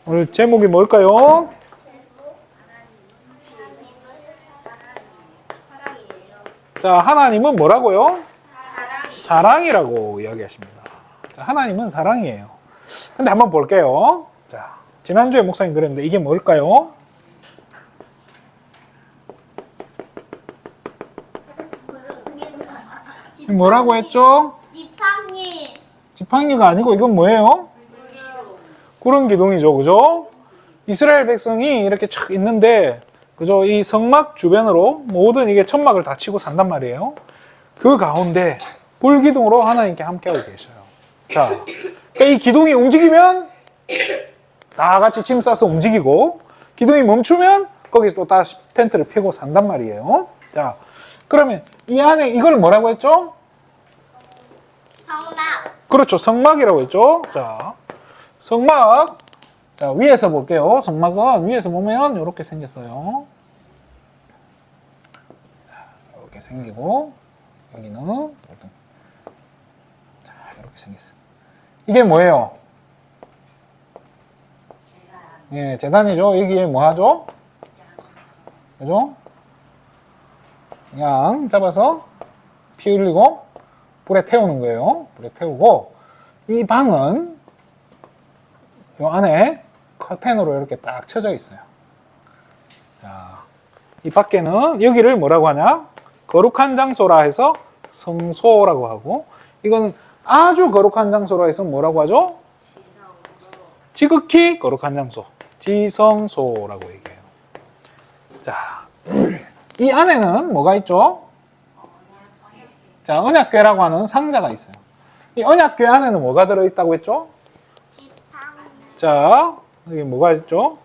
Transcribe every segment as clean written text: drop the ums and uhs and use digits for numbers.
오늘 제목이 뭘까요? 자, 하나님은 뭐라고요? 사랑이라고 이야기하십니다. 자, 하나님은 사랑이에요. 근데 한번 볼게요. 자, 지난주에 목사님 그랬는데 이게 뭘까요? 뭐라고 했죠? 지팡이. 지팡이가 아니고 이건 뭐예요? 구름 기둥이죠, 그죠? 이스라엘 백성이 이렇게 착 있는데, 그죠? 이 성막 주변으로 모든 이게 천막을 다 치고 산단 말이에요. 그 가운데 불기둥으로 하나님께 함께하고 계셔요. 자, 그러니까 이 기둥이 움직이면 다 같이 짐 싸서 움직이고, 기둥이 멈추면 거기서 또 다시 텐트를 펴고 산단 말이에요. 자, 그러면 이 안에 이걸 뭐라고 했죠? 성막. 그렇죠. 성막이라고 했죠. 자, 성막. 자, 위에서 볼게요. 성막은 위에서 보면 이렇게 생겼어요. 자, 이렇게 생기고, 여기는, 자, 이렇게 생겼어요. 이게 뭐예요? 예, 제단이죠. 여기에 뭐 하죠? 그죠? 양 잡아서 피 흘리고 불에 태우는 거예요. 불에 태우고, 이 방은 이 안에 커튼으로 이렇게 딱 쳐져 있어요. 자, 이 밖에는 여기를 뭐라고 하냐? 거룩한 장소라 해서 성소라고 하고, 이건 아주 거룩한 장소라 해서 뭐라고 하죠? 지극히 거룩한 장소, 지성소라고 얘기해요. 자, 이 안에는 뭐가 있죠? 자, 언약궤라고 하는 상자가 있어요. 이 언약궤 안에는 뭐가 들어있다고 했죠? 지팡이. 자, 여기 뭐가 있죠?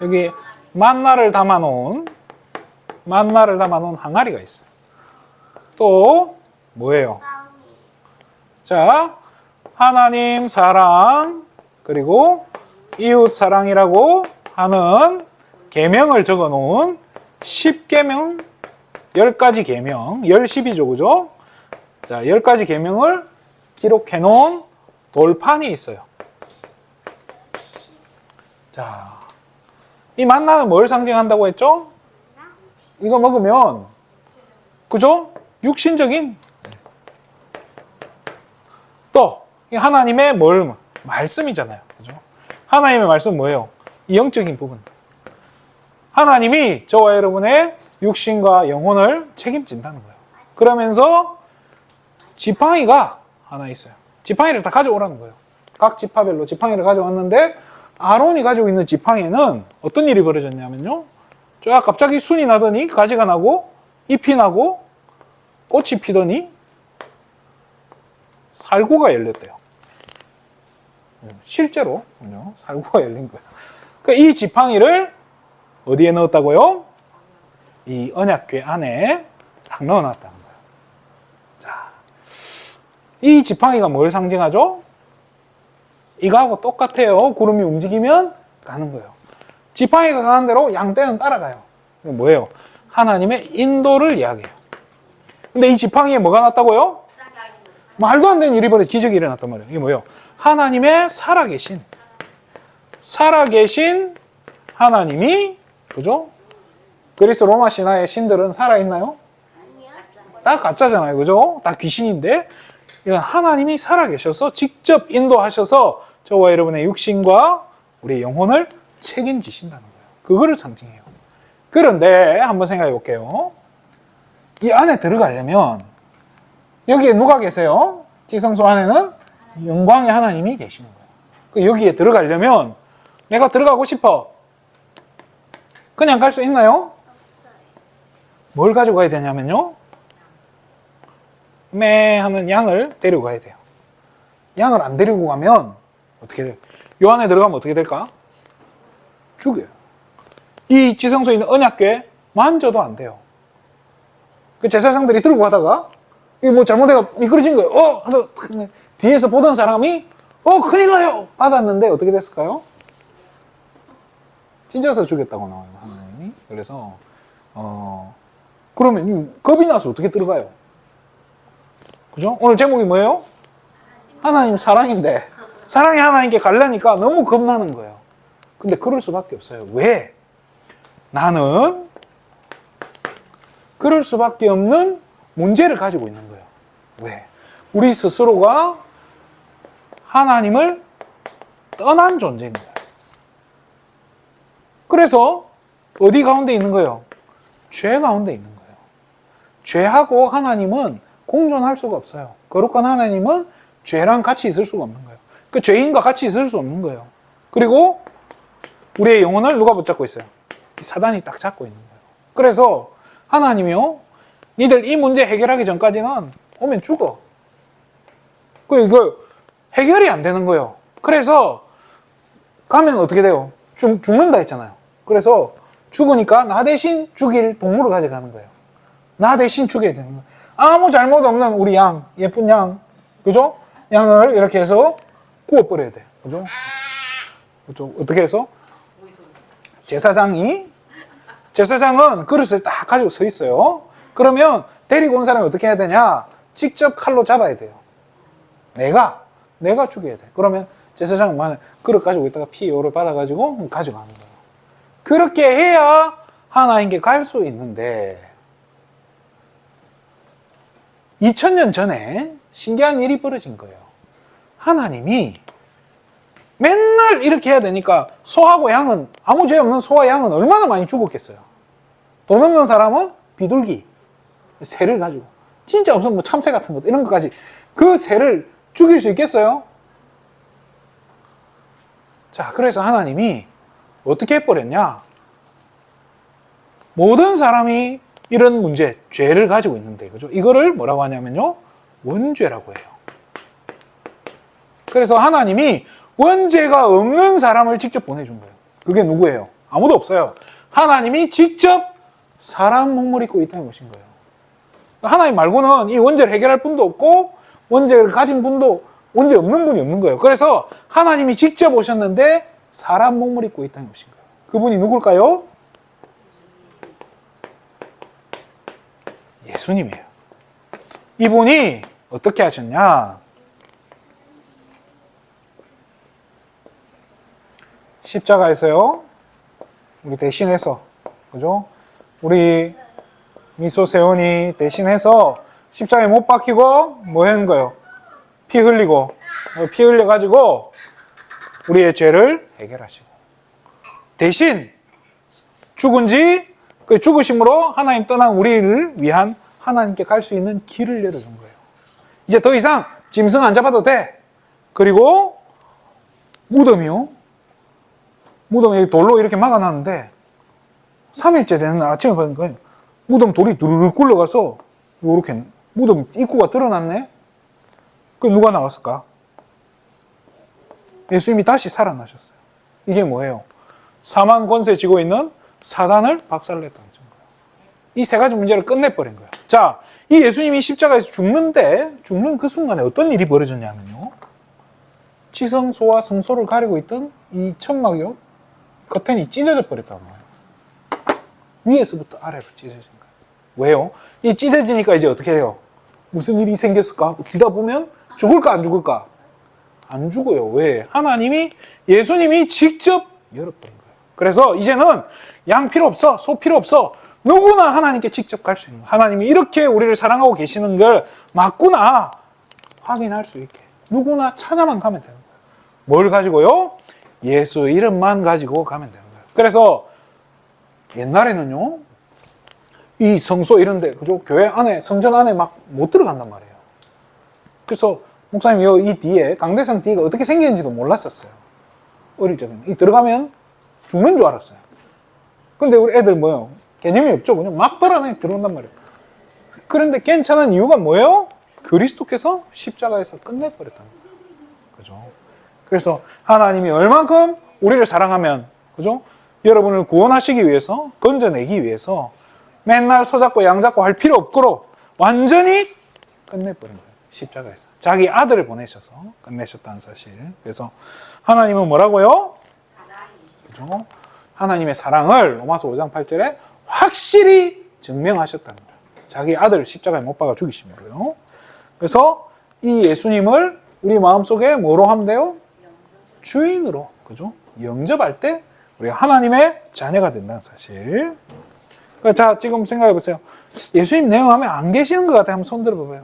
여기 만나를 담아놓은 항아리가 있어요. 또 뭐예요? 자, 하나님 사랑, 그리고 이웃 사랑이라고 하는 계명을 적어놓은 10계명, 10가지 계명, 10, 그죠? 자, 10가지 계명을 기록해놓은 돌판이 있어요. 자, 이 만나는 뭘 상징한다고 했죠? 이거 먹으면, 그죠? 육신적인, 또, 이 하나님의 말씀이잖아요. 그죠? 하나님의 말씀은 뭐예요? 이 영적인 부분. 하나님이 저와 여러분의 육신과 영혼을 책임진다는 거예요. 그러면서 지팡이가 하나 있어요. 지팡이를 다 가져오라는 거예요. 각 지파별로 지팡이를 가져왔는데 아론이 가지고 있는 지팡이에는 어떤 일이 벌어졌냐면요. 쫙 갑자기 순이 나더니 가지가 나고 잎이 나고 꽃이 피더니 살구가 열렸대요. 실제로 살구가 열린 거예요. 그러니까 이 지팡이를 어디에 넣었다고요? 이 언약궤 안에 딱 넣어놨다는 거예요. 자, 이 지팡이가 뭘 상징하죠? 이거하고 똑같아요. 구름이 움직이면 가는 거예요. 지팡이가 가는 대로 양떼는 따라가요. 이게 뭐예요? 하나님의 인도를 이야기해요. 근데 이 지팡이에 뭐가 났다고요? 말도 안 되는 일이 벌어져 기적이 일어났단 말이에요. 이게 뭐예요? 하나님의 살아계신 하나님이, 그죠? 그리스 로마 신화의 신들은 살아있나요? 다 가짜잖아요. 그죠? 다 귀신인데, 이건 하나님이 살아계셔서 직접 인도하셔서 저와 여러분의 육신과 우리의 영혼을 책임지신다는 거예요. 그거를 상징해요. 그런데 한번 생각해 볼게요. 이 안에 들어가려면 여기에 누가 계세요? 지성소 안에는 영광의 하나님이 계시는 거예요. 여기에 들어가려면 내가 들어가고 싶어. 그냥 갈 수 있나요? 뭘 가지고 가야 되냐면요. 매 하는 양을 데리고 가야 돼요. 양을 안 데리고 가면 어떻게 돼요? 요 안에 들어가면 어떻게 될까? 죽여요. 이 지성소에 있는 언약궤 만져도 안 돼요. 그 제사장들이 들고 가다가 이게 뭐 잘못해가 미끄러진 거예요. 뒤에서 보던 사람이 큰일 나요! 받았는데 어떻게 됐을까요? 찢어서 죽였다고 나와요, 하나님이. 그래서 그러면 겁이 나서 어떻게 들어가요? 그죠? 오늘 제목이 뭐예요? 하나님 사랑인데 사랑의 하나님께 가려니까 너무 겁나는 거예요. 근데 그럴 수밖에 없어요. 왜? 나는 그럴 수밖에 없는 문제를 가지고 있는 거예요. 왜? 우리 스스로가 하나님을 떠난 존재인 거예요. 그래서 어디 가운데 있는 거예요? 죄 가운데 있는 거예요. 죄하고 하나님은 공존할 수가 없어요. 거룩한 하나님은 죄랑 같이 있을 수가 없는 거예요. 그 죄인과 같이 있을 수 없는 거예요. 그리고 우리의 영혼을 누가 붙잡고 있어요? 사단이 딱 잡고 있는 거예요. 그래서 하나님이요, 니들 이 문제 해결하기 전까지는 오면 죽어. 이거 해결이 안 되는 거예요. 그래서 가면 어떻게 돼요? 죽는다 했잖아요. 그래서 죽으니까 나 대신 죽일 동물을 가져가는 거예요. 나 대신 죽여야 되는 거예요. 아무 잘못 없는 우리 양, 예쁜 양, 그죠? 양을 이렇게 해서 구워버려야 돼. 그죠? 그죠? 어떻게 해서? 제사장은 그릇을 딱 가지고 서 있어요. 그러면 데리고 온 사람이 어떻게 해야 되냐? 직접 칼로 잡아야 돼요. 내가 죽여야 돼. 그러면 제사장은 그릇 가지고 있다가 피요를 받아가지고 가져가는 거예요. 그렇게 해야 하나님께 갈 수 있는데 2000년 전에 신기한 일이 벌어진 거예요. 하나님이 맨날 이렇게 해야 되니까 소하고 양은, 아무 죄 없는 소와 양은 얼마나 많이 죽었겠어요. 돈 없는 사람은 비둘기, 새를 가지고, 진짜 없으면 뭐 참새 같은 것, 이런 것까지 그 새를 죽일 수 있겠어요? 자, 그래서 하나님이 어떻게 해버렸냐? 모든 사람이 이런 문제, 죄를 가지고 있는데, 그죠? 이거를 뭐라고 하냐면요, 원죄라고 해요. 그래서 하나님이 원죄가 없는 사람을 직접 보내준 거예요. 그게 누구예요? 아무도 없어요. 하나님이 직접 사람 몸을 입고 이 땅에 오신 거예요. 하나님 말고는 이 원죄를 해결할 분도 없고 원죄를 가진 분도, 원죄 없는 분이 없는 거예요. 그래서 하나님이 직접 오셨는데 사람 몸을 입고 이 땅에 오신 거예요. 그분이 누굴까요? 예수님이에요. 이분이 어떻게 하셨냐? 십자가에서요, 우리 대신해서, 그죠? 우리 미소세원이 대신해서 십자가에 못 박히고 뭐 하는 거예요? 피 흘리고, 피 흘려가지고 우리의 죄를 해결하시고, 대신 그 죽으심으로 하나님 떠난 우리를 위한 하나님께 갈 수 있는 길을 열어준 거예요. 이제 더 이상 짐승 안 잡아도 돼. 그리고 무덤이요, 무덤에 돌로 이렇게 막아놨는데 3일째 되는 날 아침에 보니까 무덤 돌이 두루룩 굴러가서 이렇게 무덤 입구가 드러났네. 그 누가 나왔을까? 예수님이 다시 살아나셨어요. 이게 뭐예요? 사망 권세 쥐고 있는 사단을 박살냈다는 거예요. 이 세 가지 문제를 끝내버린 거예요. 자, 이 예수님이 십자가에서 죽는 그 순간에 어떤 일이 벌어졌냐면요, 지성소와 성소를 가리고 있던 이 천막이요, 커튼이 찢어져 버렸단 말이에요. 위에서부터 아래로 찢어진 거예요. 왜요? 이 찢어지니까 이제 어떻게 해요? 무슨 일이 생겼을까 하고 뒤다 보면 죽을까 안 죽을까? 안 죽어요. 왜? 예수님이 직접 열어버린 거예요. 그래서 이제는 양 필요 없어, 소 필요 없어. 누구나 하나님께 직접 갈 수 있는 거예요. 하나님이 이렇게 우리를 사랑하고 계시는 걸 맞구나 확인할 수 있게 누구나 찾아만 가면 되는 거예요. 뭘 가지고요? 예수 이름만 가지고 가면 되는 거예요. 그래서 옛날에는요, 이 성소 이런 데, 그죠? 교회 안에, 성전 안에 막 못 들어간단 말이에요. 그래서 목사님이 이 뒤에, 강대상 뒤가 어떻게 생겼는지도 몰랐었어요. 어릴 적에는. 이 들어가면 죽는 줄 알았어요. 근데 우리 애들 뭐예요? 개념이 없죠. 그냥 막 돌아다니 들어온단 말이에요. 그런데 괜찮은 이유가 뭐예요? 그리스도께서 십자가에서 끝내버렸다는 거예요. 그죠? 그래서 하나님이 얼만큼 우리를 사랑하면, 그죠? 여러분을 구원하시기 위해서, 건져내기 위해서 맨날 소잡고 양잡고 할 필요 없도록 완전히 끝내버린 거예요. 십자가에서. 자기 아들을 보내셔서 끝내셨다는 사실. 그래서 하나님은 뭐라고요? 그죠? 하나님의 사랑을 로마서 5장 8절에 확실히 증명하셨다는 거예요. 자기 아들을 십자가에 못 박아 죽이심으로요. 그래서 이 예수님을 우리 마음속에 뭐로 하면 돼요? 주인으로, 그죠? 영접할 때 우리가 하나님의 자녀가 된다는 사실. 자, 지금 생각해 보세요. 예수님 내 마음에 안 계시는 것 같아요. 한번 손 들어봐봐요.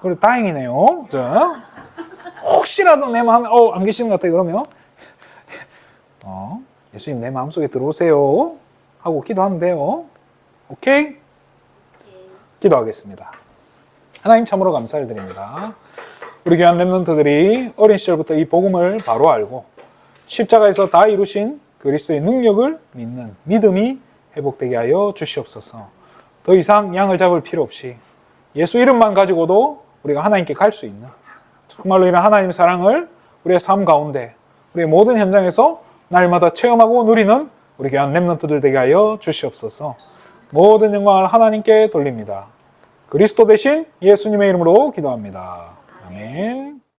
그래, 다행이네요. 자, 혹시라도 내 마음에 안 계시는 것 같아요. 그러면 예수님 내 마음속에 들어오세요 하고 기도하면 돼요. 오케이? 기도하겠습니다. 하나님 참으로 감사를 드립니다. 우리 귀한 렘넌트들이 어린 시절부터 이 복음을 바로 알고 십자가에서 다 이루신 그리스도의 능력을 믿는 믿음이 회복되게 하여 주시옵소서. 더 이상 양을 잡을 필요 없이 예수 이름만 가지고도 우리가 하나님께 갈 수 있는, 정말로 이런 하나님의 사랑을 우리의 삶 가운데 우리의 모든 현장에서 날마다 체험하고 누리는 우리 귀한 렘넌트들 되게 하여 주시옵소서. 모든 영광을 하나님께 돌립니다. 그리스도 대신 예수님의 이름으로 기도합니다. 아멘.